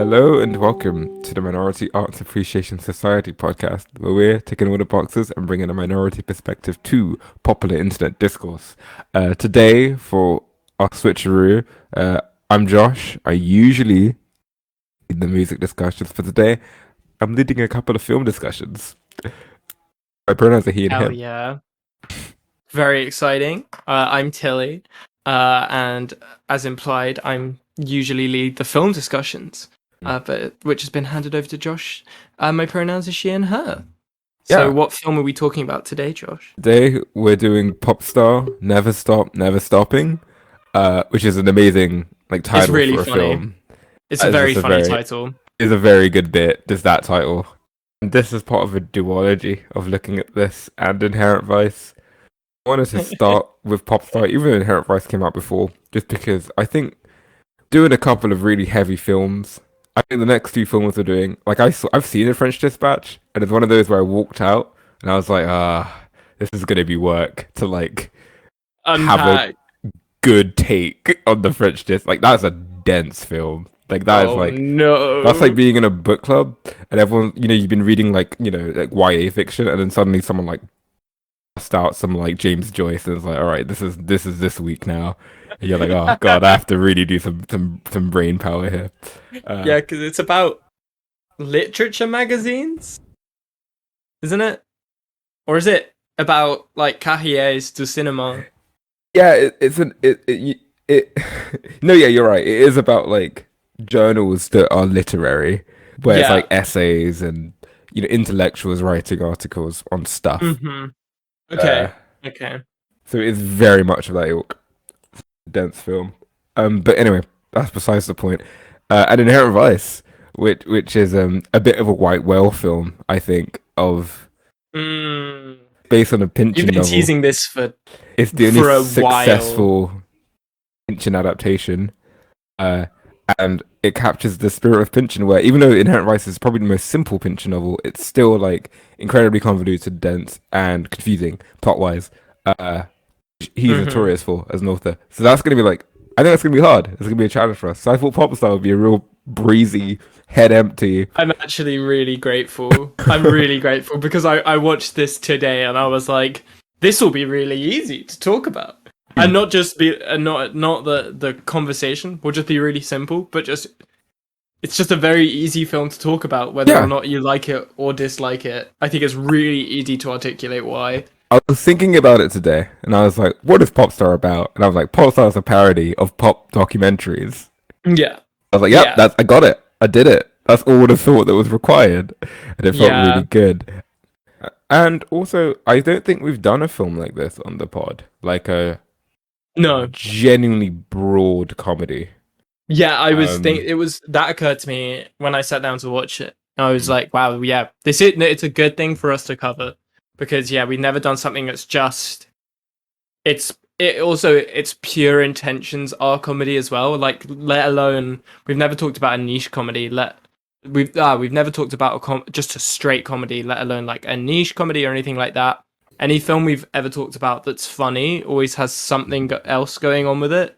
Hello and welcome to the Minority Arts Appreciation Society podcast, where we're taking all the boxes and bringing a minority perspective to popular internet discourse. Today, for our Switcheroo, I'm Josh. I usually lead the music discussions, but today I'm leading a couple of film discussions. My pronouns are he and Hell him. yeah. Very exciting. I'm Tilly. And as implied, I'm usually lead the film discussions, but which has been handed over to Josh. My pronouns are she and her. So Yeah, what film are we talking about today, Josh? today we're doing Popstar, Never Stop, Never Stopping, which is an amazing It's title really for a funny. film. It's a It's very just a funny very title. is a very good bit, just that title. And this is part of a duology of looking at this and Inherent Vice. I wanted to start with Popstar, even though Inherent Vice came out before, just because I think doing a couple of really heavy films. I think the next two films we're doing, like I've seen a French Dispatch, and it's one of those where I walked out and I was like, this is gonna be work to like have a Unpack. good take on the French Dispatch. Like that's a dense film. Like that is Oh like that's like no. being in a book club and everyone, you've been reading like, like YA fiction and then suddenly someone like busts out some like James Joyce and it's like, all right, this is this week now. And you're like, oh God, I have to really do some brain power here. Uh, Yeah, because it's about literature magazines, isn't it? Or is it about like carrières du cinéma? yeah, it's an it no, yeah, you're right. It is about like journals that are literary, where it's like Yeah. essays and intellectuals writing articles on stuff. Mm-hmm. Uh, Okay. Okay. so it is very much of that ilk. Dense film. But anyway, that's besides the point. And Inherent Vice, which is a bit of a white whale film, I think, of Mm. based on a You've Pynchon been novel. teasing this for It's the only for a while. successful Pynchon adaptation, uh, and it captures the spirit of Pynchon. Where even though Inherent Vice is probably the most simple Pynchon novel, it's still like incredibly convoluted, dense, and confusing plot wise. Uh, he's Hmm. notorious for as an author. So that's gonna be like, I think that's gonna be hard. It's gonna be a challenge for us. So I thought Popstar would be a real breezy, head empty. I'm actually really grateful. I'm really grateful because I watched this today and I was like, this will be really easy to talk about. And not just be not the conversation will just be really simple, but just it's just a very easy film to talk about whether or Yeah, not you like it or dislike it. I think it's really easy to articulate why. I was thinking about it today, and I was like, what is Popstar about? And I was like, Popstar is a parody of pop documentaries. Yeah. I was like, yep, Yeah. I got it. I did it. That's all the thought that was required, and it felt really Yeah. good. And also, I don't think we've done a film like this on the pod, like a No. genuinely broad comedy. Yeah, I was think Um, it was that occurred to me when I sat down to watch it. I was like, wow, yeah, it's a good thing for us to cover because yeah, we've never done something that's just it's pure intentions are comedy as well. Like let alone we've never talked about a niche comedy. We've never talked about just a straight comedy, let alone like a niche comedy or anything like that. Any film we've ever talked about that's funny always has something else going on with it.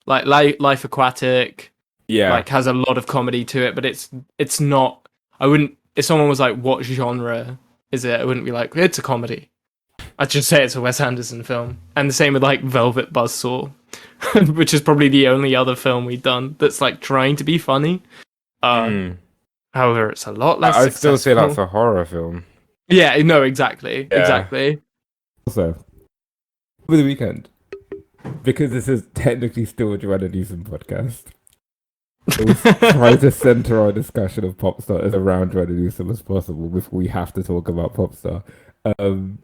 Like Life Aquatic, yeah, like has a lot of comedy to it, but it's not. I wouldn't. If someone was like, "What genre is it?" I wouldn't be like, "It's a comedy." I'd just say it's a Wes Anderson film. And the same with like Velvet Buzzsaw, which is probably the only other film we've done that's like trying to be funny. Uh, mm. However, it's a lot less I'd still say that's successful. a horror film. Yeah, no, exactly, Yeah. exactly. Also, over the weekend, because this is technically still a Joanna Newsom podcast, we'll try to center our discussion of Popstar as around Joanna Newsom as possible before we have to talk about Popstar. Um,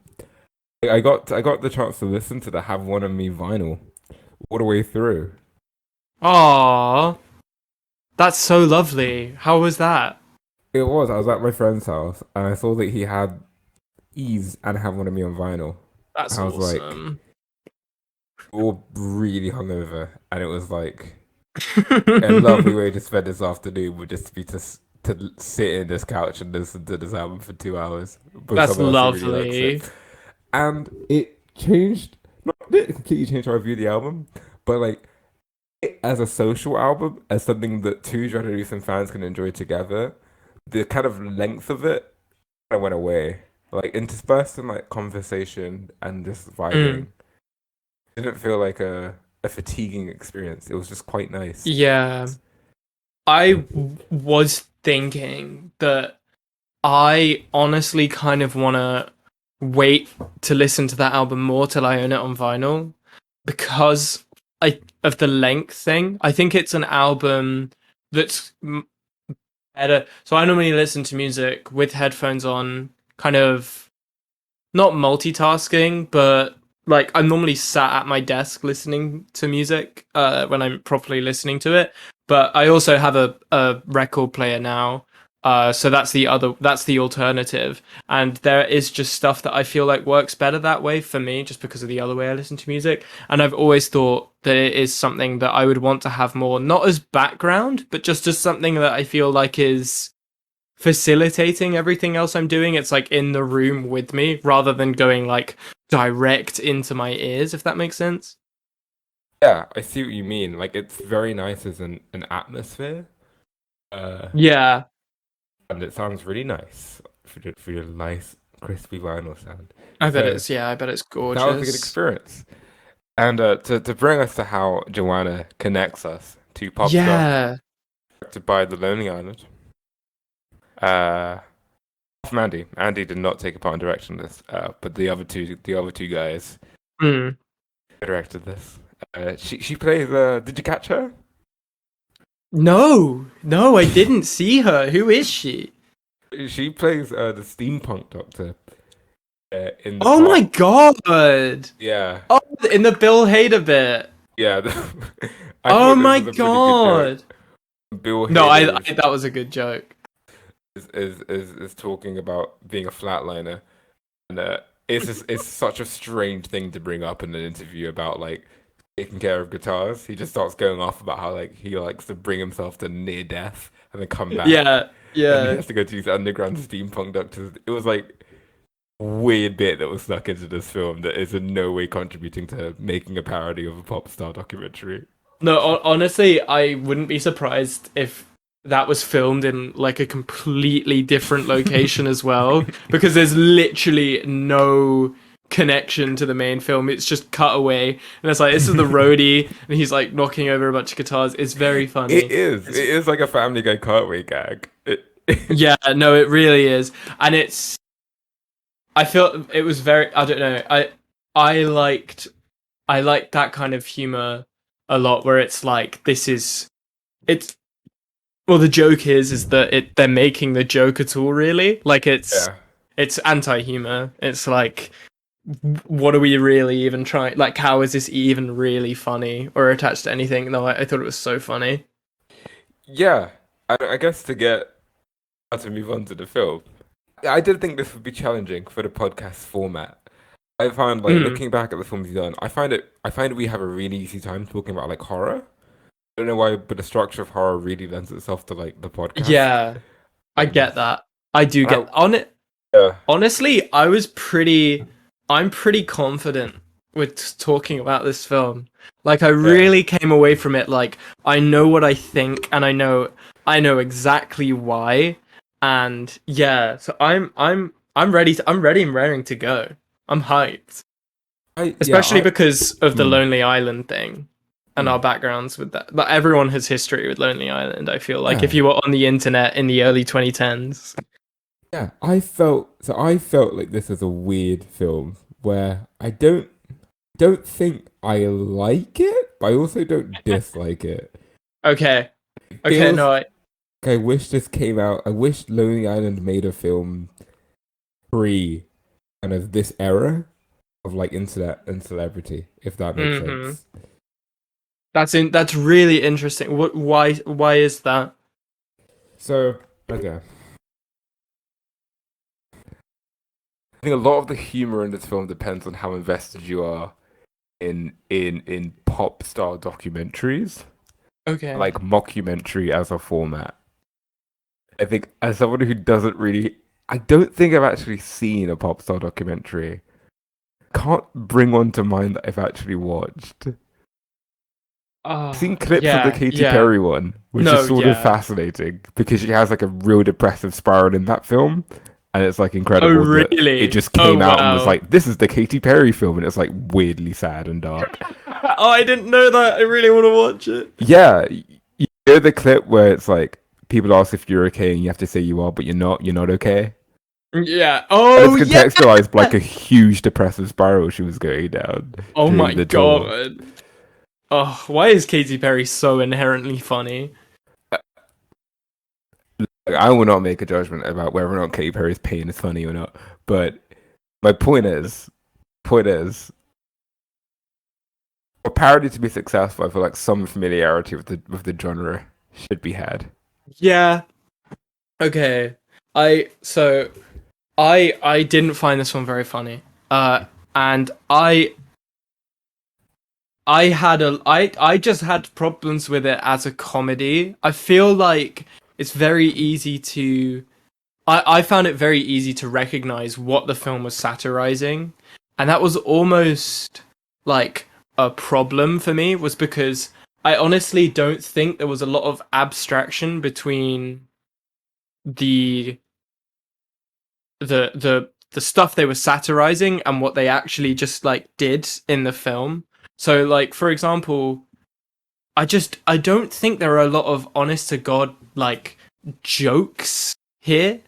I got the chance to listen to the Have One of Me vinyl all the way through. Aww, that's so lovely. How was that? I was at my friend's house and I saw that he had Ease and Have One of Me on vinyl. That's I was like, awesome. all really hungover, and it was like a lovely way to spend this afternoon would just be to sit in this couch and listen to this album for 2 hours with That's someone else who really likes it. lovely. And it changed, not it completely changed how I view the album, but like as a social album, as something that two Joanna Newsom fans can enjoy together, the kind of length of it kind of went away. Like interspersed in like conversation and just Mm, vibing. It didn't feel like a fatiguing experience. It was just quite nice. yeah. Was thinking that I honestly kind of want to wait to listen to that album more till I own it on vinyl because I of the length thing. I think it's an album that's better. So I normally listen to music with headphones on, kind of not multitasking, but like I'm normally sat at my desk listening to music when I'm properly listening to it. But I also have a record player now. So that's the alternative. And there is just stuff that I feel like works better that way for me, just because of the other way I listen to music. And I've always thought that it is something that I would want to have more, not as background, but just as something that I feel like is facilitating everything else I'm doing. It's like in the room with me rather than going like direct into my ears, if that makes sense. Yeah, I see what you mean. Like it's very nice as an atmosphere. Uh, Yeah, and it sounds really nice for your nice crispy vinyl sound. So I bet it's that was a good gorgeous. experience. And to bring us to how Joanna connects us to Popstar, Yeah. to by the Lonely Island. Uh, from Andy. Andy did not take a part in directing this, but the other two guys Mm. directed this. She plays. Did you catch her? No, no, I didn't see her. Who is she? She plays the steampunk doctor in the Oh my part. god. Yeah, Oh, in the Bill Hader bit. yeah. I Oh thought this my was a pretty good joke. god. Bill No, Hader that was a good joke. is talking about being a flatliner, and it's such a strange thing to bring up in an interview about like taking care of guitars. He just starts going off about how like he likes to bring himself to near death and then come back, Yeah, and he yeah. has to go to these underground steampunk doctors. It was like a weird bit that was snuck into this film that is in no way contributing to making a parody of a pop star documentary. No, honestly, I wouldn't be surprised if that was filmed in like a completely different location as well, because there's literally no connection to the main film. It's just cut away, and it's like this is the roadie, and he's like knocking over a bunch of guitars. It's very It funny. is. It It's is like a Family Guy cutaway gag. yeah, no, it really is, and it's. I feel it was very. I don't know. I liked I liked that kind of humor a lot, where it's like this is it's well, the joke is that they're making the joke at all, really. Like Yeah. it's anti-humor. It's like what are we really even trying, like how is this even really funny or attached to anything? No, I thought it was so funny. Yeah. I guess to move on to the film. I did think this would be challenging for the podcast format. I found like Mm, looking back at the films you've done, I find we have a really easy time talking about like horror. I don't know why, but the structure of horror really lends itself to like the podcast. yeah, I And, get that. I do and get on it. yeah, Honestly, I'm pretty confident with talking about this film. Like I yeah. really came away from it like I know what I think and I know exactly why. And yeah, so I'm ready I'm ready and raring to go. I'm hyped. Especially I because of the mm, Lonely Island thing and our mm, backgrounds with that. But everyone has history with Lonely Island, I feel like if yeah. you were on the internet in the early 2010s. Yeah. I felt like this is a weird film where I don't think I like it, but I also don't dislike it. Okay. It Okay, feels no, I wish this came out. I wish Lonely Island made a film pre kind of this era of like internet and celebrity, if that makes mhm. sense. That's really interesting. Why is that? So, okay. I think a lot of the humor in this film depends on how invested you are in pop star documentaries, Okay. like mockumentary as a format. I think as someone who doesn't really, I don't think I've actually seen a pop star documentary. Can't bring one to mind that I've actually watched. I've seen Oh, clips of the yeah, Katy yeah. Perry one, which is No, sort of yeah. fascinating because she has like a real depressive spiral in that film, and it's like Oh, incredible that it really? just Oh, came out and was wow. like, "This is the Katy Perry film," and it's like weirdly sad and dark. Oh, I didn't know that. I really want to watch it. Yeah, you know the clip where it's like people ask if you're okay and you have to say you are, but you're not. You're not okay. Yeah. And it's Oh, yeah. contextualized like a huge depressive spiral she was going down Oh during my the tour. God. Oh, why is Katy Perry so inherently funny? Like, I will not make a judgment about whether or not Katy Perry's pain is funny or not. But my point is, for parody to be successful, I feel like some familiarity with the genre should be had. Yeah. Okay. I didn't find this one very funny. And I just had problems with it as a comedy. I feel like it's very easy to I found it very easy to recognize what the film was satirizing. And that was almost like a problem for me, was because I honestly don't think there was a lot of abstraction between the the stuff they were satirizing and what they actually just like did in the film. So like for example, I don't think there are a lot of honest to god like jokes here.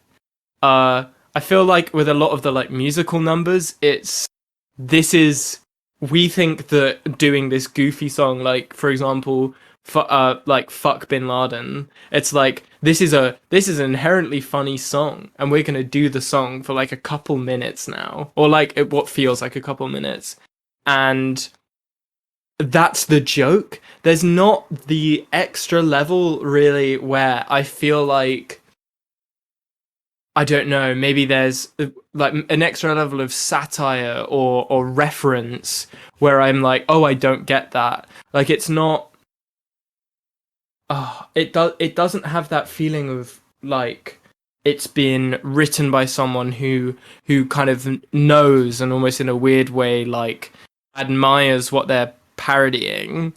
I feel like with a lot of the like musical numbers, this is we think that doing this goofy song, like for example, like fuck Bin Laden, it's like this is an inherently funny song, and we're gonna do the song for like a couple minutes now, or like what feels like a couple minutes, and that's the joke. There's not the extra level really where I feel like I don't know, maybe there's like an extra level of satire or reference where I'm like, oh, I don't get that. Like it's not. It doesn't have that feeling of like it's been written by someone who kind of knows and almost in a weird way like admires what they're parodying,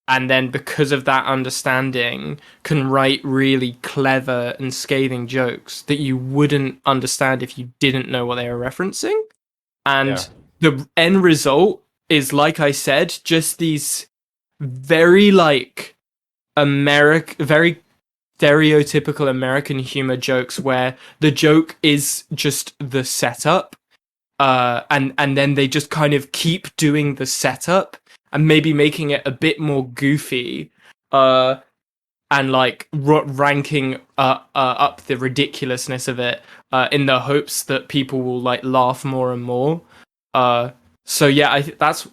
and then because of that understanding can write really clever and scathing jokes that you wouldn't understand if you didn't know what they were referencing. Yeah. And the end result is, like I said, just these very like very stereotypical American humor jokes where the joke is just the setup, and then they just kind of keep doing the setup and maybe making it a bit more goofy, uh, and like ranking up the ridiculousness of it, in the hopes that people will like laugh more and more. Uh, so yeah,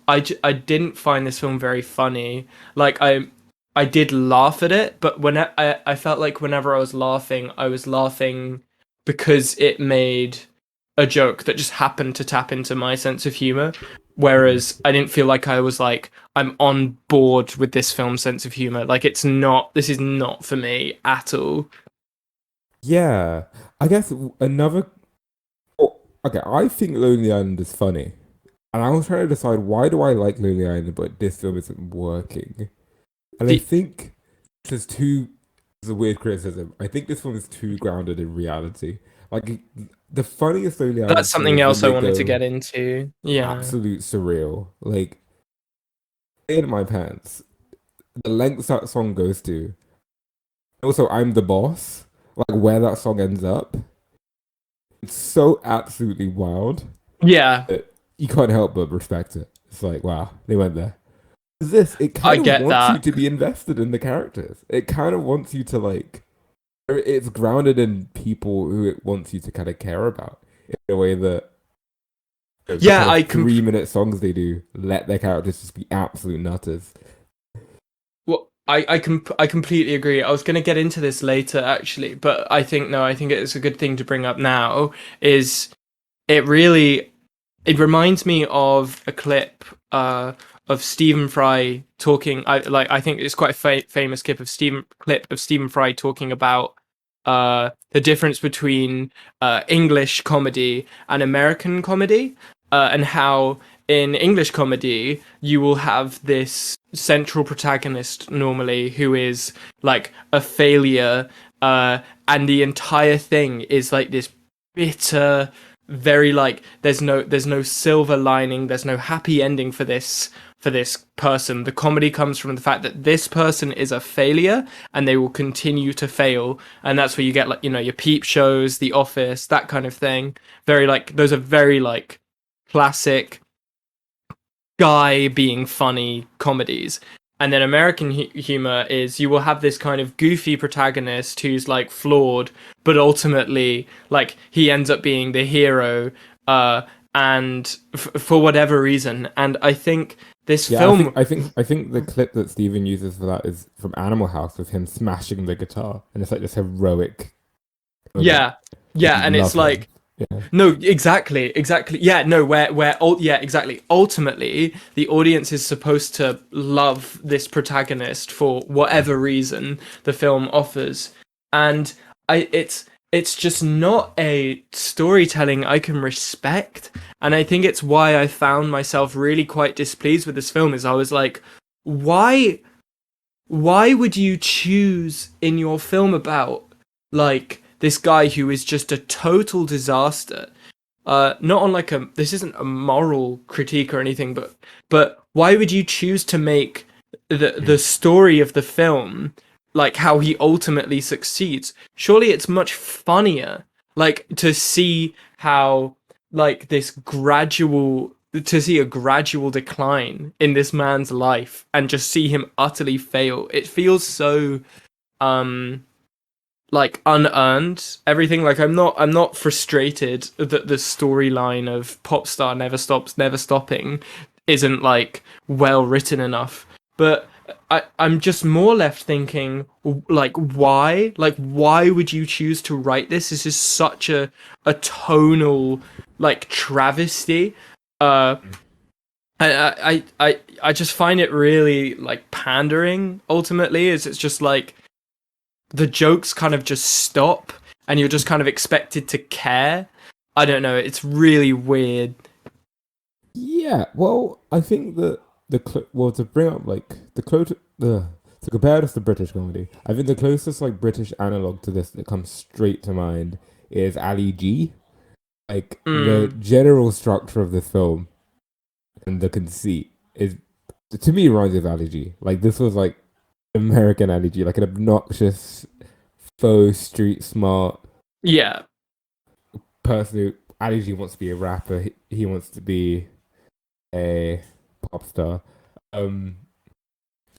I didn't find this film very funny. Like I did laugh at it, but I felt like whenever I was laughing because it made a joke that just happened to tap into my sense of humor. Mhm. Whereas I didn't feel like I was like, I'm on board with this film's sense of humor. Like this is not for me at all. Yeah, I guess another. Oh, okay, I think Lonely Island is funny, and I was trying to decide why do I like Lonely Island, but this film isn't working. And I The think there's two. It's a weird criticism. I think this film is too grounded in reality. Like the funniest Lonely Island That's scene something is when else I they wanted to go get into. Yeah. absolute surreal. Like in my pants, the lengths that song goes to. Also, I'm the boss. Like where that song ends up, it's so absolutely wild Yeah, that you can't help but respect it. It's like wow, they went there. This it I kind of get wants you that. to be invested in the characters. It kind of wants you to like. It's grounded in people who it wants you to kind of care about in a way that the Yeah, kind of 3 minute songs they do let their characters just be absolute nutters. well, I completely agree. I was going to get into this later actually, but I think no, I think it's a good thing to bring up now. Is it really it reminds me of a clip of Stephen Fry talking. I think it's quite a famous clip of Stephen Fry talking about the difference between English comedy and American comedy, and how in English comedy, you will have this central protagonist normally who is like a failure, and the entire thing is like this bitter, very like there's no silver lining, there's no happy ending for this person. The comedy comes from the fact that this person is a failure and they will continue to fail, and that's where you get like your Peep shows, The Office, that kind of thing. Very like those are very like classic guy being funny comedies. And then American humor is you will have this kind of goofy protagonist who's like flawed, but ultimately like he ends up being the hero, uh, and for whatever reason. And I think this Yeah, film, I think the clip that Steven uses for that is from Animal House with him smashing the guitar, and it's like this heroic moment. yeah, yeah, You and it's love him. like Yeah. no, exactly. Yeah, no, yeah, exactly. Ultimately, the audience is supposed to love this protagonist for whatever reason the film offers, and it's just not a storytelling I can respect, and I think it's why I found myself really quite displeased with this film. Is I was like, why, why would you choose in your film about like this guy who is just a total disaster, not on like a this isn't a moral critique or anything, but why would you choose to make the story of the film like how he ultimately succeeds? Surely it's much funnier like to see how like this gradual to see a gradual decline in this man's life and just see him utterly fail. It feels so um like unearned everything. Like I'm not frustrated that the storyline of Popstar Never Stops Never Stopping isn't like well written enough, but I'm just more left thinking like why would you choose to write this? This is such a tonal like travesty. uh I just find it really like pandering ultimately. Is it's just like the jokes kind of just stop and you're just kind of expected to care. I don't know, it's really weird. Yeah, well, I think that well, to bring up like the to compare this to British comedy, I think the closest like British analog to this that comes straight to mind is Ali G. Like the Mm. general structure of this film and the conceit is, to me, reminds me of Ali G. Like this was like American Ali G, like an obnoxious, faux street smart Yeah. person who Ali G wants to be a rapper. He wants to be a pop star. Um,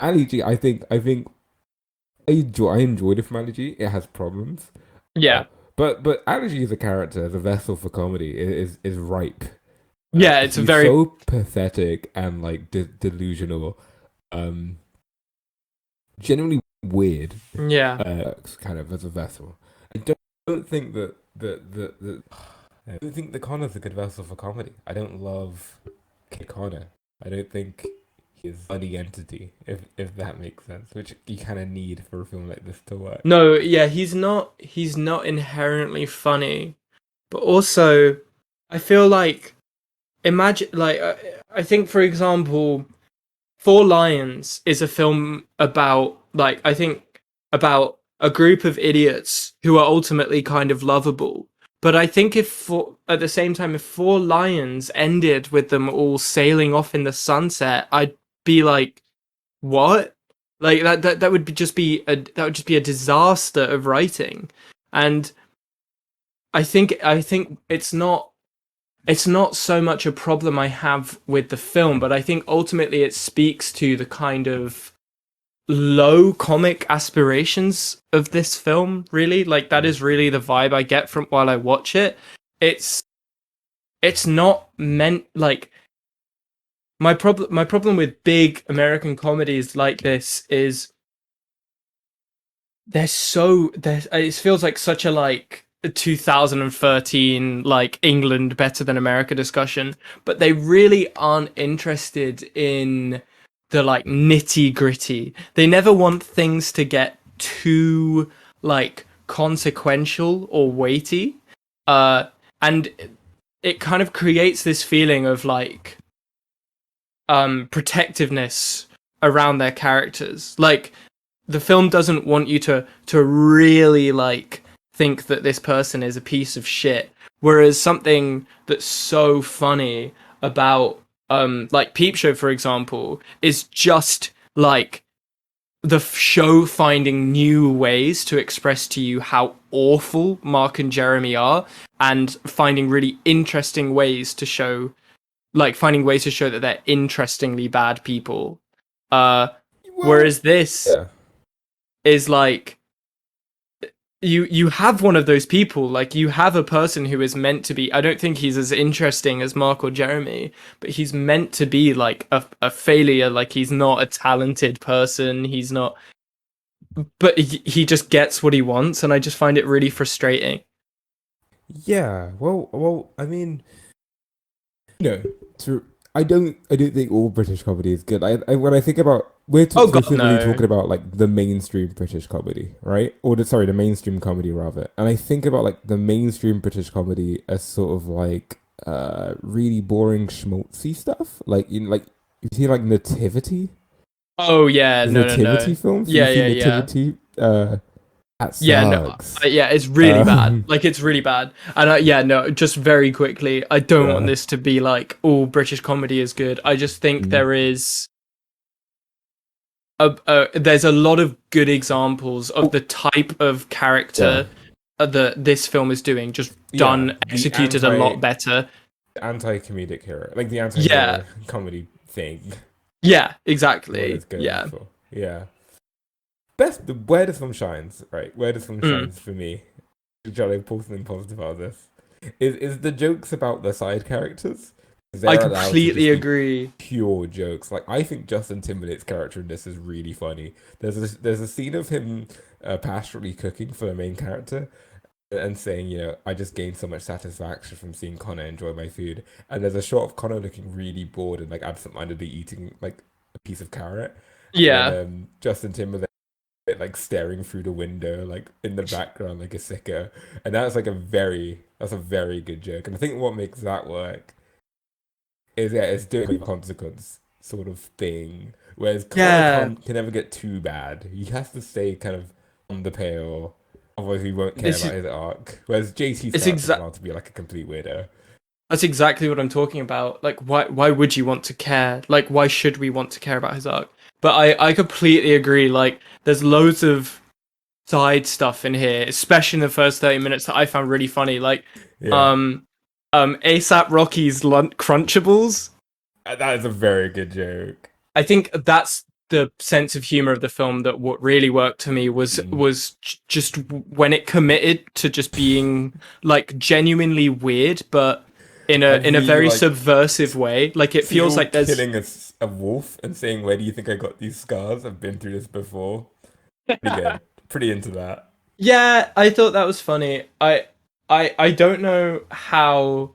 Ali G, I enjoyed it from Ali G. It has problems, uh, Yeah. but Ali G as a character, as a vessel for comedy, is ripe. Yeah, it's a He's very so pathetic and like delusional, um, genuinely weird, yeah. kind of as a vessel. I don't think that I don't think the Connor's a good vessel for comedy. I don't love Kid Connor. I don't think he's a funny entity, if that makes sense, which you kind of need for a film like this to work. No, yeah, he's not inherently funny, but also I feel like imagine like I think for example Four Lions is a film about like I think about a group of idiots who are ultimately kind of lovable. But I think at the same time if Four Lions ended with them all sailing off in the sunset, I'd be like, what? Like that would just be a disaster of writing. And I think it's not so much a problem I have with the film, but I think ultimately it speaks to the kind of low comic aspirations of this film, really. Like that is really the vibe I get from while I watch it. It's it's not meant like my problem with big American comedies like this is it feels like such a like 2013 like England better than America discussion, but they really aren't interested in the like nitty gritty. They never want things to get too like consequential or weighty. And it kind of creates this feeling of like protectiveness around their characters. Like, the film doesn't want you to really like think that this person is a piece of shit. Whereas something that's so funny about like Peep Show, for example, is just like the show finding new ways to express to you how awful Mark and Jeremy are, and finding really interesting ways to show, like finding ways to show that they're interestingly bad people. Well, Whereas this yeah. is like, you have one of those people, like you have a person who is meant to be, I don't think he's as interesting as Mark or Jeremy, but he's meant to be like a failure, like he's not a talented person, he's not, but he just gets what he wants, and I just find it really frustrating. Yeah. Well. I mean, to I don't think all British comedy is good. I when I think about Oh god, specifically no. talking about like the mainstream British comedy, right? Or the mainstream comedy rather. And I think about like the mainstream British comedy as sort of like really boring schmaltzy stuff. Like in like you see like Nativity, Oh yeah, the no, no, Nativity no. films. You Yeah, see yeah, yeah. Nativity, that Yeah, no, sucks. yeah, it's really bad. Like, it's really bad. And yeah, no, just very quickly, I don't want Yeah. this to be like all British comedy is good. I just think Mm. there is there's a lot of good examples of Oh, the type of yeah. character that this film is doing, just Yeah. done, executed a lot better. Anti-comedic hero, like the Yeah, anti-hero comedy thing. yeah, Is what exactly. it's going Yeah. for. Yeah. Where the sun shines, right? Where the sun Mm. shines for me. Jolly pull something positive out of this. Is the jokes about the side characters. I They're allowed to completely just be agree. pure jokes. Like I think Justin Timberlake's character in this is really funny. There's a scene of him passionately cooking for the main character and saying, I just gained so much satisfaction from seeing Connor enjoy my food. And there's a shot of Connor looking really bored and like absentmindedly eating like a piece of carrot. And then Yeah. Justin Timberlake like staring through the window, like in the background, like a sicko. And that's a very good joke. And I think what makes that work is it's doing a consequence sort of thing. Whereas Connor Yeah. can never get too bad. He has to stay kind of on the pale. Otherwise, we won't care This about is his arc. Whereas JT's it's character is exact allowed to be like a complete weirdo. That's exactly what I'm talking about. Like, why would you want to care? Like, why should we want to care about his arc? But I completely agree. Like, there's loads of side stuff in here, especially in the first 30 minutes, that I found really funny. Like, Yeah. um, ASAP Rocky's Crunchables. That is a very good joke. I think that's the sense of humor of the film that what really worked to me was Mm. just when it committed to just being like genuinely weird, but I in a really very like subversive way. Like, it feels Seal like there's killing a wolf and saying, "Where do you think I got these scars? I've been through this before." Pretty good. Pretty into that. yeah, I thought that was funny. I don't know how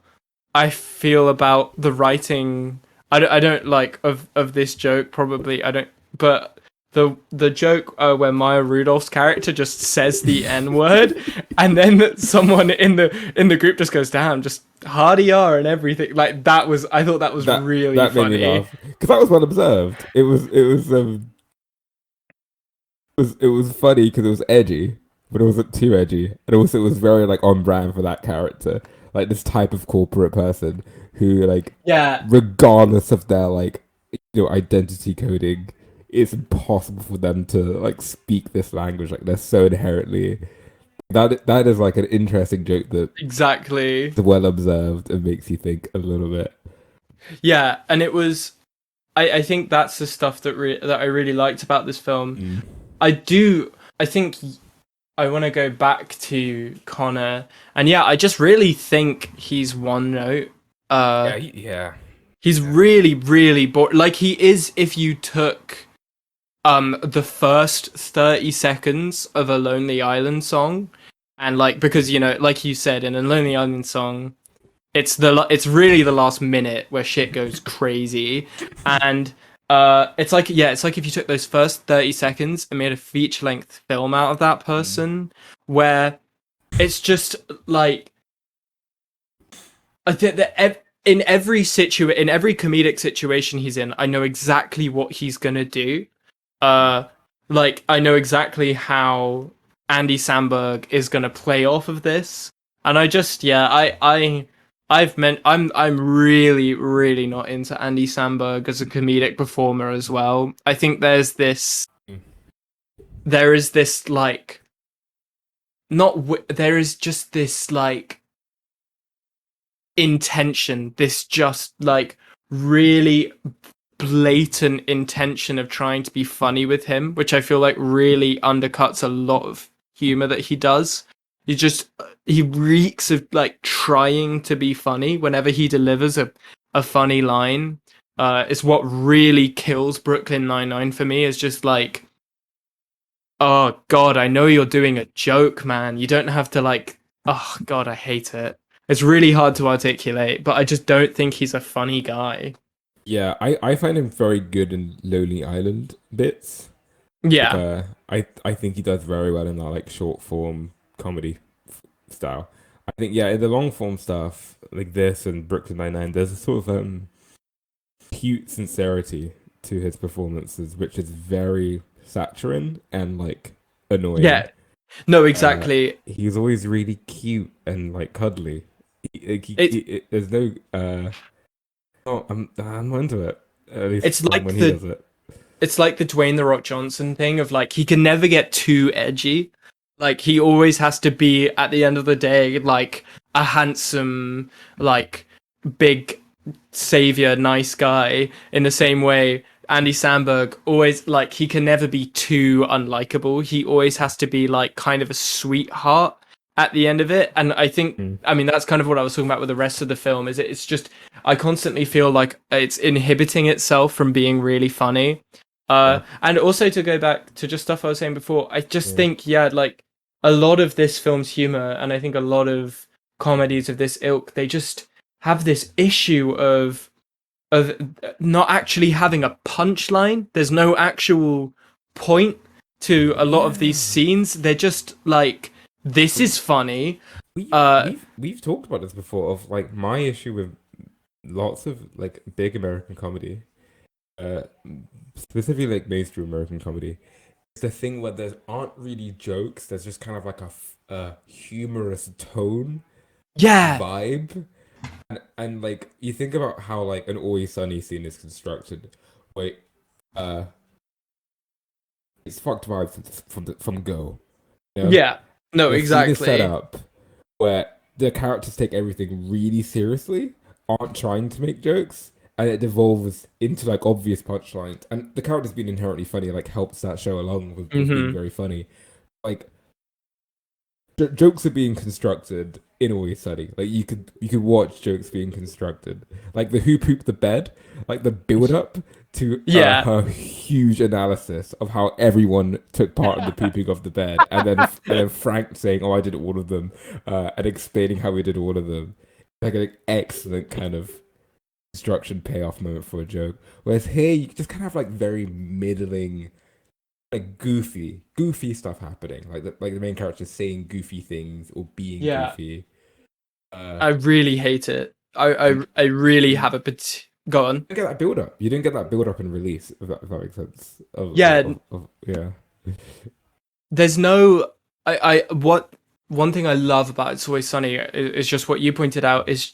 I feel about the writing. I don't like of this joke, probably. I don't, but the joke where Maya Rudolph's character just says the N word, and then someone in the group just goes, "Damn, just hardy R and everything." Like, that was, I thought that was really That made me funny. laugh because that was well observed. It was funny because it was edgy, but it wasn't too edgy, and also it was very like on brand for that character, like this type of corporate person who like, Yeah, regardless of their like, identity coding, it's impossible for them to like speak this language. Like they're so inherently that is like an interesting joke that exactly. is well observed and makes you think a little bit. Yeah, and it was. I think that's the stuff that I really liked about this film. Mm. I do. I think I want to go back to Connor, and yeah, I just really think he's one note. Uh, Yeah. he's really, really bored. Like, he is if you took the first 30 seconds of a Lonely Island song, and like, because like you said, in a Lonely Island song, it's really the last minute where shit goes crazy, and it's like if you took those first 30 seconds and made a feature length film out of that Mm. person, where it's just like in every comedic situation he's in, I know exactly what he's gonna do. Uh, like I know exactly how Andy Samberg is gonna play off of this, and I just yeah, I'm really really not into Andy Samberg as a comedic performer as well. I think there is this like there is just this like intention, this just like really blatant intention of trying to be funny with him, which I feel like really undercuts a lot of humor that he does. He reeks of like trying to be funny whenever he delivers a funny line. It's what really kills Brooklyn Nine-Nine for me, is just like, oh god, I know you're doing a joke, man. You don't have to like, oh god, I hate it. It's really hard to articulate, but I just don't think he's a funny guy. Yeah, I find him very good in Lonely Island bits. Like, Yeah. I think he does very well in that like short form comedy style. I think yeah, in the long form stuff like this and Brooklyn Nine-Nine, there's a sort of cute sincerity to his performances, which is very saccharine and like annoying. Yeah. No, exactly. He's always really cute and like cuddly. It's There's no oh, I'm not into it. At least it's from like when he the does it. it's like the Dwayne the Rock Johnson thing of like he can never get too edgy. Like he always has to be at the end of the day like a handsome, like big savior, nice guy. In the same way, Andy Samberg always like he can never be too unlikable. He always has to be like kind of a sweetheart at the end of it. And I think Mm. I mean that's kind of what I was talking about with the rest of the film. It's just I constantly feel like it's inhibiting itself from being really funny. Yeah, And also to go back to just stuff I was saying before, I just yeah. think yeah, like a lot of this film's humor, and I think a lot of comedies of this ilk, they just have this issue of not actually having a punchline. There's no actual point to a lot of these Yeah. scenes. They're just like, this We is funny. we've Uh, we've we've talked about this before of like my issue with lots of like big American comedy, uh specifically like mainstream American comedy. It's the thing where there aren't really jokes, there's just kind of like a humorous tone yeah, vibe. And like you think about how like an Always Sunny scene is constructed. Wait, uh it's fucked vibes from go. You know? yeah, no, The scene is set exactly. up where the characters take everything really seriously, aren't trying to make jokes, and it devolves into like obvious punchlines. And the characters being inherently funny like helps that show along with being Hmm. very funny. Like jokes are being constructed in Always Sunny. Like you could watch jokes being constructed. Like the who pooped the bed, like the build up to Yeah. her huge analysis of how everyone took part in the pooping of the bed, and then Frank saying, "Oh, I did all of them," and explaining how he did all of them. Like an excellent kind of construction payoff moment for a joke. Whereas here you just kind of have like very middling like goofy stuff happening. Like the main character saying goofy things or being Yeah, goofy. Uh, I really hate it. and I really you have go on. didn't get that build up. You didn't get that build up and release. If that makes sense. Yeah, Yeah. there's no I what one thing I love about It's Always Sunny is just what you pointed out is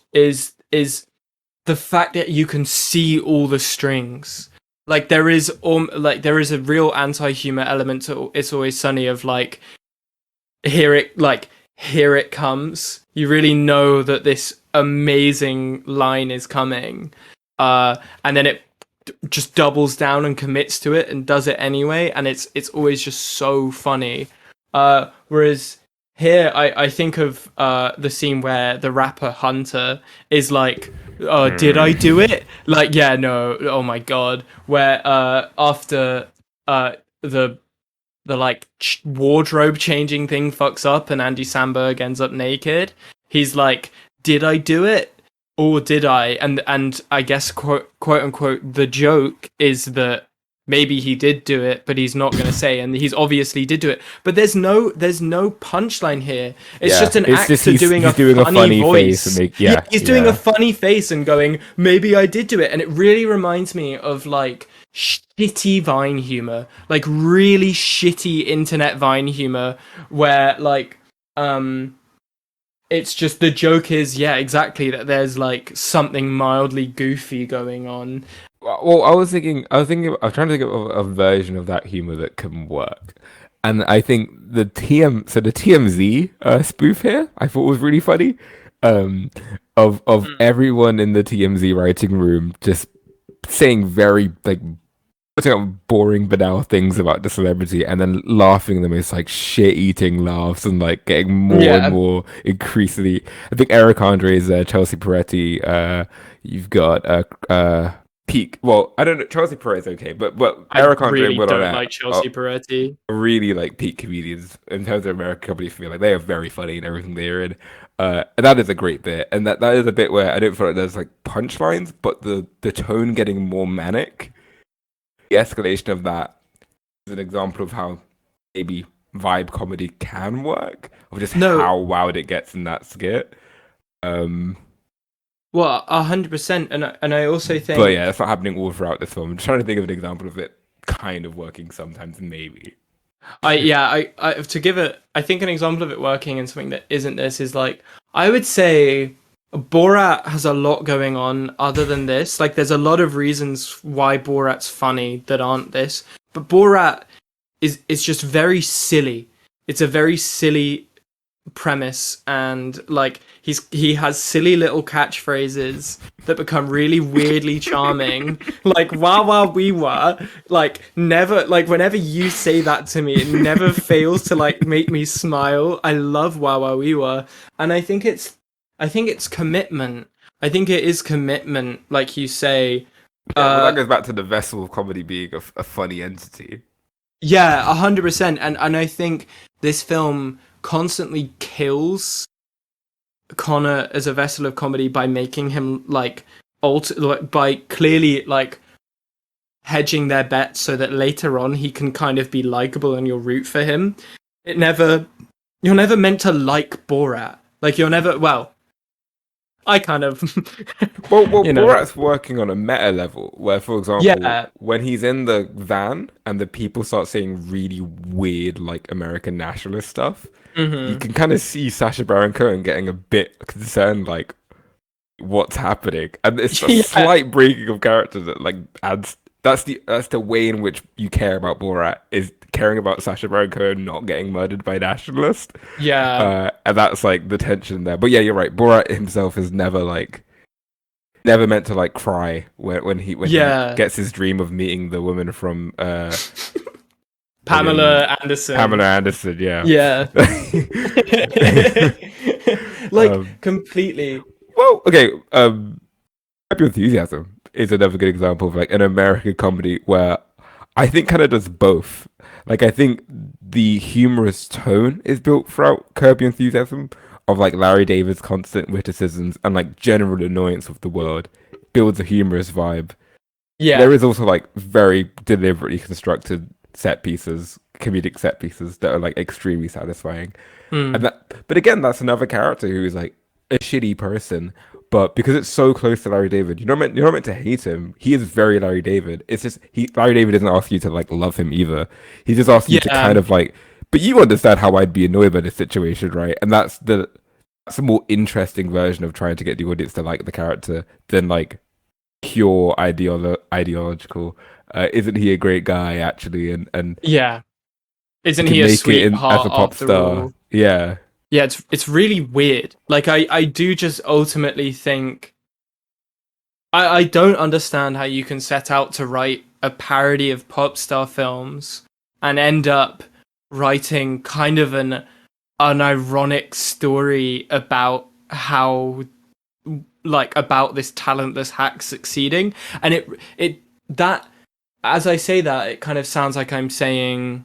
the fact that you can see all the strings. Like there is a real anti-humor element to It's Always Sunny of here it comes. You really know that this amazing line is coming. And then it just doubles down and commits to it and does it anyway, and it's always just so funny. Whereas here I think of the scene where the rapper Hunter is like, did I do it? Like, yeah, no, oh my god. Where after the like wardrobe changing thing fucks up and Andy Samberg ends up naked, he's like, did I do it? Or did I? And I guess quote unquote the joke is that maybe he did do it, but he's not going to say, and he's obviously did do it. But there's no punchline here. It's Yeah, just an it's just actor doing a funny face and voice. yeah, He's doing a funny face and going, maybe I did do it. And it really reminds me of like shitty Vine humor, like really shitty internet Vine humor, where like it's just the joke is, yeah, exactly, that there's like something mildly goofy going on. Well, I was trying to think of a version of that humor that can work, and I think the TMZ spoof here, I thought was really funny, um, of everyone in the TMZ writing room just saying very like putting up boring banal things about the celebrity and then laughing the most like shit-eating laughs and like getting more and Yeah, more increasingly. I think Eric Andre's Chelsea Peretti. You've got peak. Well, I don't know. Chelsea Peretti's okay, but I Eric Andre and really Will don't Arnett like Chelsea Peretti. are really like peak comedians in terms of American comedy for me. Like they are very funny in everything they're in. And that is a great bit, and that is a bit where I don't feel like there's like punchlines, but the tone getting more manic, the escalation of that is an example of how maybe vibe comedy can work, of just No, how wowed it gets in that skit. Um, well, 100%, and I also but think, yeah, that's not happening all throughout this film. I'm trying to think of an example of it kind of working sometimes, maybe. I to give it, I think an example of it working and something that isn't this is like, I would say Borat has a lot going on other than this. Like, there's a lot of reasons why Borat's funny that aren't this, but Borat is just very silly. It's a very silly premise, and like he has silly little catchphrases that become really weirdly charming, like wow wow we were, like never, like whenever you say that to me, it never fails to like make me smile. I love wow wow we were, and I think it's commitment. I think it is commitment, like you say. Yeah, well, that uh goes back to the vessel of comedy being a funny entity. yeah, 100%, and I think this film constantly kills Connor as a vessel of comedy by making him like like, by clearly like hedging their bets so that later on he can kind of be likable and you'll root for him. It never You're never meant to like Borat. Like you're never, well, I kind of Well, you know. Borat's working on a meta level where, for example, Yeah. when he's in the van and the people start saying really weird, like American nationalist stuff, you Mhm. can kind of see Sacha Baron Cohen getting a bit concerned, like what's happening, and it's a Yeah. slight breaking of character that like adds. That's the way in which you care about Borat is caring about Sacha Baron Cohen not getting murdered by nationalists, Yeah. and that's like the tension there. But yeah, you're right. Borat himself is never meant to like cry when he Yeah. gets his dream of meeting the woman from friggin' Pamela Anderson. Pamela Anderson. Yeah. Yeah. Like um, completely. well, okay. Happy Enthusiasm is another good example of like an American comedy where I think kind of does both. Like I think the humorous tone is built throughout Kirby Enthusiasm of like Larry David's constant witticisms and like general annoyance of the world builds a humorous vibe. There Yeah. is also like very deliberately constructed set pieces, comedic set pieces that are like extremely satisfying. And Hmm. but again, that's another character who is like a shitty person, but because it's so close to Larry David, you're not meant to hate him. He is very Larry David. It's just Larry David doesn't ask you to like love him either. He just asks you to Yeah. kind of like, but you understand how I'd be annoyed by this situation, right? And that's a more interesting version of trying to get the audience to like the character than like pure ideological. Isn't he a great guy actually? And Yeah. he Isn't can he a make it in as sweetheart a pop after star. all? Yeah. Yeah, it's really weird. Like I do just ultimately think I don't understand how you can set out to write a parody of pop star films and end up writing kind of an ironic story about how, like, about this talentless hack succeeding. And it that, as I say that, it kind of sounds like I'm saying,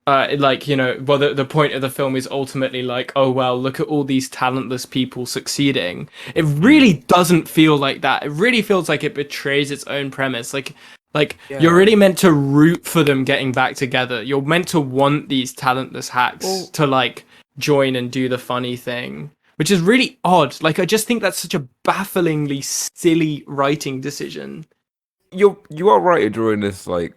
like, well, the point of the film is ultimately like, oh well, look at all these talentless people succeeding. It really doesn't feel like that. It really feels like it betrays its own premise. Like, Like, you're Yeah. really meant to root for them getting back together. You're meant to want these talentless hacks Well, to like join and do the funny thing, which is really odd. Like, I just think that's such a bafflingly silly writing decision. you are right in drawing this like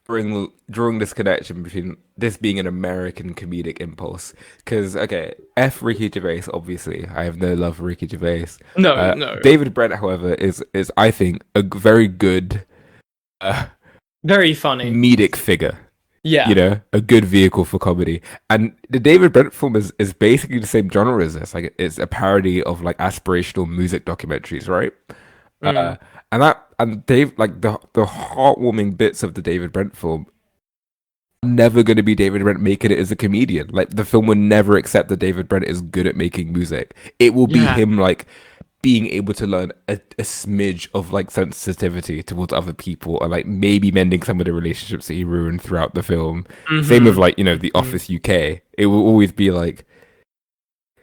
drawing this connection between this being an American comedic impulse. Because okay, F Ricky Gervais, obviously, I have no love for Ricky Gervais. No, no. David Brent, however, is I think a very good uh, Very funny. comedic figure. You Yeah. know, a good vehicle for comedy. And the David Brent film is basically the same genre as this. Like it's a parody of like aspirational music documentaries, right? Uh, Mm. and Dave like the heartwarming bits of the David Brent film are never going to be David Brent making it as a comedian. Like the film will never accept that David Brent is good at making music. It will be Yeah. him like being able to learn a smidge of like sensitivity towards other people or like maybe mending some of the relationships that he ruined throughout the film. Same with Mm-hmm. like, you know, The Mm-hmm. Office UK. It will always be like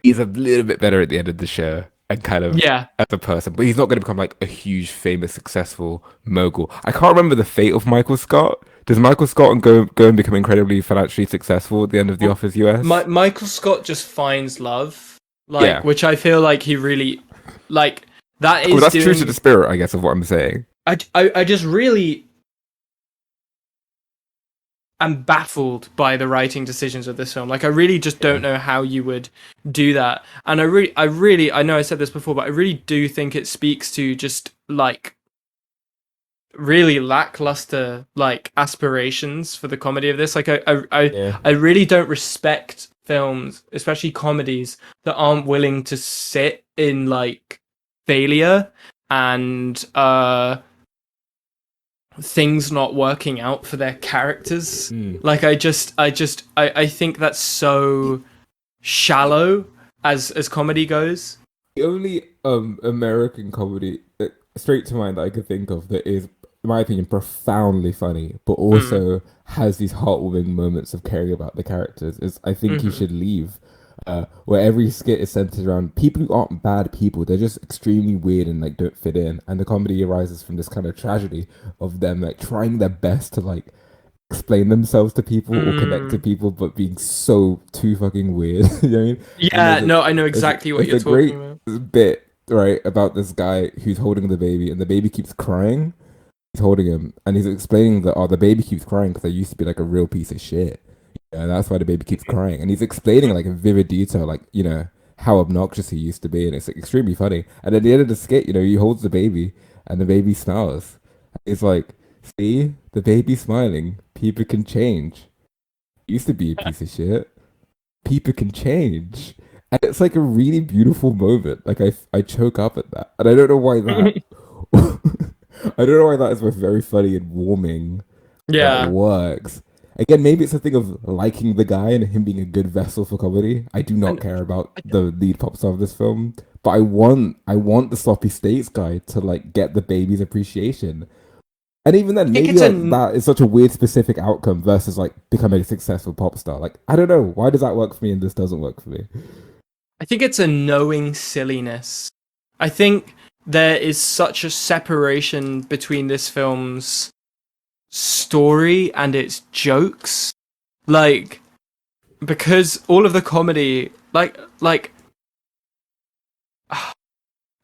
he's a little bit better at the end of the show and kind of Yeah. as a person, but he's not going to become like a huge, famous, successful mogul. I can't remember the fate of Michael Scott. Does Michael Scott go and become incredibly financially successful at the end of The Well, Office US? Michael Scott just finds love, like, Yeah. which I feel like he really, like, that Well, is that's true to the doing. spirit, I guess, of what I'm saying. I just really am baffled by the writing decisions of this film. Like, I really just don't Yeah. know how you would do that. And I know I said this before, but I really do think it speaks to just like really lackluster like aspirations for the comedy of this. Like Yeah. I really don't respect films, especially comedies, that aren't willing to sit in like failure and things not working out for their characters. Mm. Like I think that's so shallow as comedy goes. The only American comedy that straight to mind that I could think of that is, in my opinion, profoundly funny, but Mm. also has these heartwarming moments of caring about the characters is I Think You Hmm. Should Leave, where every skit is centered around people who aren't bad people. They're just extremely weird and like don't fit in. And the comedy arises from this kind of tragedy of them like trying their best to like explain themselves to people or connect to Mm. people, but being so too fucking weird. You know what I mean? And Yeah, no, I know there's exactly what there's you're a talking great about. bit right about this guy who's holding the baby, and the baby keeps crying. He's holding him, and he's explaining that the baby keeps crying because I used to be like a real piece of shit. Yeah, that's why the baby keeps crying, and he's explaining like in vivid detail, like you know how obnoxious he used to be, and it's like, extremely funny. And at the end of the skit, you know, he holds the baby, and the baby smiles. It's like, see, the baby's smiling. People can change. Used to be a piece of shit. People can change. And it's like a really beautiful moment. Like I choke up at that. And I don't know why that I don't know why that is both very funny and warming. That Yeah. works. Again, maybe it's a thing of liking the guy and him being a good vessel for comedy. I do not And care about I the lead pop star of this film, but I want the sloppy states guy to like get the baby's appreciation. And even then, think maybe it's like a that is such a weird specific outcome versus like becoming a successful pop star. Like I don't know why does that work for me and this doesn't work for me. I think it's a knowing silliness. I think there is such a separation between this film's story and its jokes. Like, because all of the comedy, I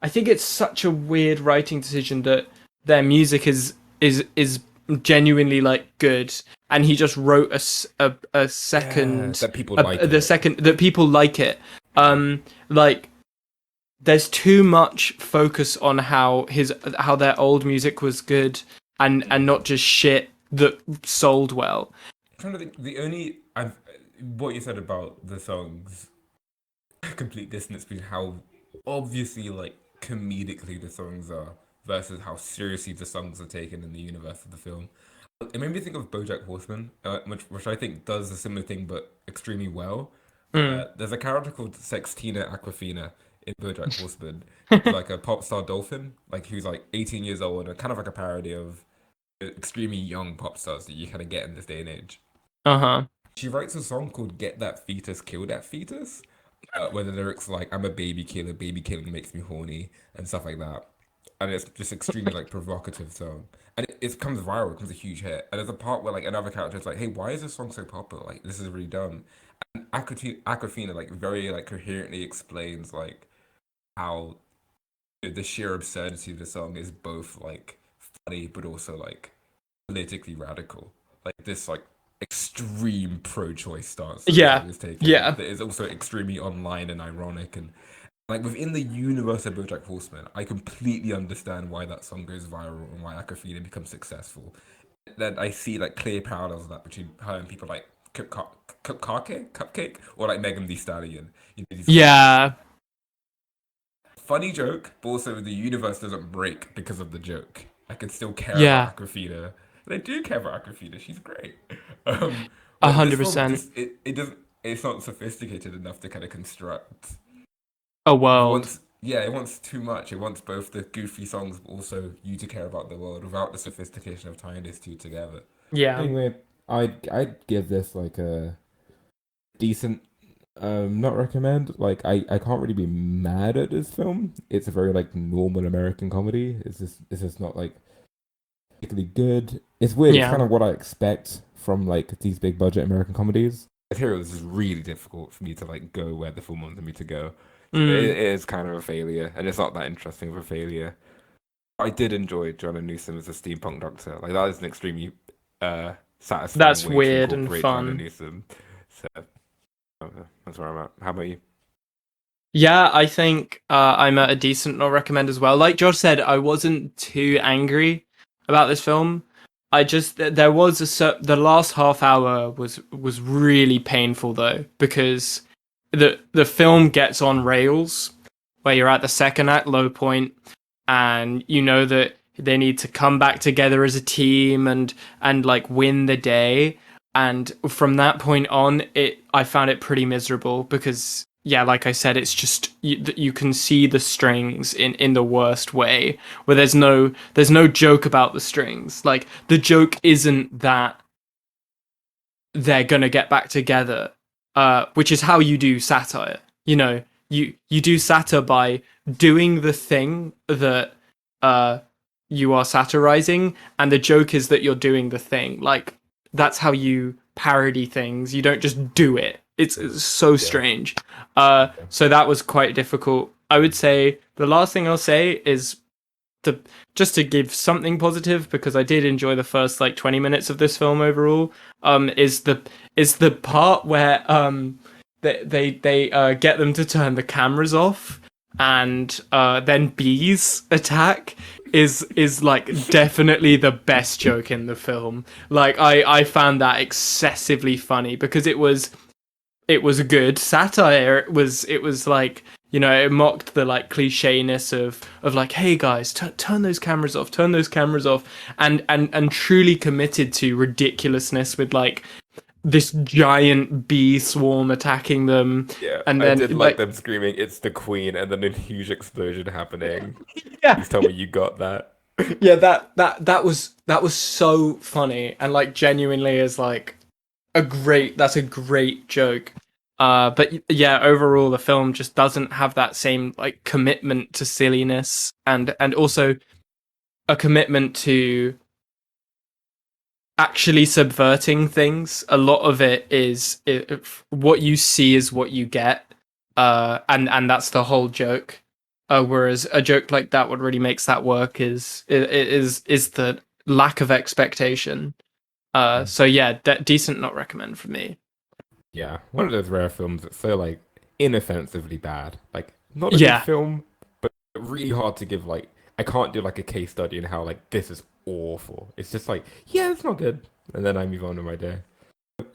think it's such a weird writing decision that their music is genuinely like good, and he just wrote a Yeah, second that people like the it. second that people like it. Like there's too much focus on how their old music was good and not just shit that sold well. I'm trying to think. The only I've what you said about the songs, complete dissonance between how obviously like comedically the songs are versus how seriously the songs are taken in the universe of the film. It made me think of BoJack Horseman, which I think does a similar thing but extremely well. Mm. There's a character called Sextina Aquafina in BoJack Horseman, who's like a pop star dolphin, like who's like 18 years old and kind of like a parody of extremely young pop stars that you kind of get in this day and age. Uh-huh. She writes a song called "Get That Fetus, Kill That Fetus," where the lyrics are like "I'm a baby killer, baby killing makes me horny" and stuff like that. and it's just extremely like provocative song, and it becomes viral, it becomes a huge hit. And there's a part where like another character is like, "Hey, why is this song so popular? Like, this is really dumb." And Aquafina like very like coherently explains like how the sheer absurdity of the song is both like funny but also like politically radical. Like this like extreme pro-choice stance that the Yeah, song is taking yeah, that is also extremely online and ironic and like within the universe of BoJack Horseman, I completely understand why that song goes viral and why Aquafina becomes successful. Then I see like clear parallels of that between her and people like Cupcake or like Megan Thee Stallion. You know, these kind of yeah, funny joke, but also the universe doesn't break because of the joke. I can still care about yeah, Aquafina. And I do care about Aquafina. She's great. Um, a whereas this hundred film percent. just it doesn't it's not sophisticated enough to kind of construct. A It world. wants yeah, it wants too much. It wants both the goofy songs, but also you to care about the world without the sophistication of tying these two together. Yeah, Anyway, I'd give this like a decent not recommend. Like I can't really be mad at this film. It's a very like normal American comedy. It's just not like particularly good. It's weird. It's yeah, kind of what I expect from like these big budget American comedies. Here it was just really difficult for me to like go where the film wanted me to go. So mm, it is kind of a failure, and it's not that interesting of a failure. I did enjoy Joanna Newsom as a steampunk doctor. Like that is an extremely satisfying that's way to weird and incorporate Joanna fun. Newsom. So that's where I'm at. How about you? Yeah, I think I'm at a decent not recommend as well. Like Josh said, I wasn't too angry about this film. I just there was the last half hour was really painful though because the film gets on rails where you're at the second act low point and you know that they need to come back together as a team and like win the day, and from that point on I found it pretty miserable because yeah, like I said, it's just you can see the strings in the worst way where there's no joke about the strings. Like the joke isn't that they're gonna get back together, which is how you do satire. You know, you do satire by doing the thing that uh, you are satirizing, and the joke is that you're doing the thing. Like that's how you parody things. You don't just do it. It's so Yeah. strange. So that was quite difficult. I would say the last thing I'll say is to just to give something positive because I did enjoy the first like 20 minutes of this film overall. Is the part where they get them to turn the cameras off and then bees attack is like definitely the best joke in the film. Like I found that excessively funny because it was a good satire. It was like, you know, it mocked the like clichéness of like, hey guys, turn those cameras off, turn those cameras off, and truly committed to ridiculousness with like this giant bee swarm attacking them, Yeah, and I then did like like them screaming, "It's the Queen," and then a huge explosion happening. yeah, Please tell me you got that. yeah, that was so funny and like genuinely is like that's a great joke. But yeah, overall the film just doesn't have that same like commitment to silliness and also a commitment to actually subverting things. A lot of it is what you see is what you get, and that's the whole joke. Whereas a joke like that, what really makes that work is the lack of expectation. So yeah, decent not recommend for me. Yeah, one of those rare films that's so like inoffensively bad. Like not a good Yeah, film, but really hard to give like I can't do like a case study in how like this is awful. It's just like, yeah, it's not good. And then I move on to my day.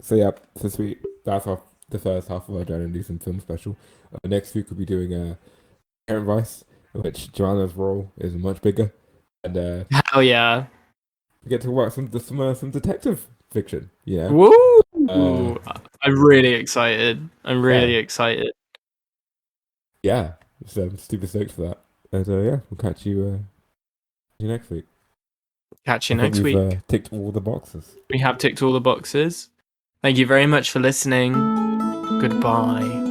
So yeah, so sweet. That's the first half of our Joanna Newsom film special. Next week we'll be doing Inherent Vice, in which Joanna's role is much bigger, and hell yeah. we get to work some detective fiction. Uh, Woo! I'm really excited. I'm yeah, really excited. yeah. So I'm super stoked for that. And yeah, we'll catch you next week. Catch you I think next we've week. ticked all the boxes. We have ticked all the boxes. Thank you very much for listening. Goodbye.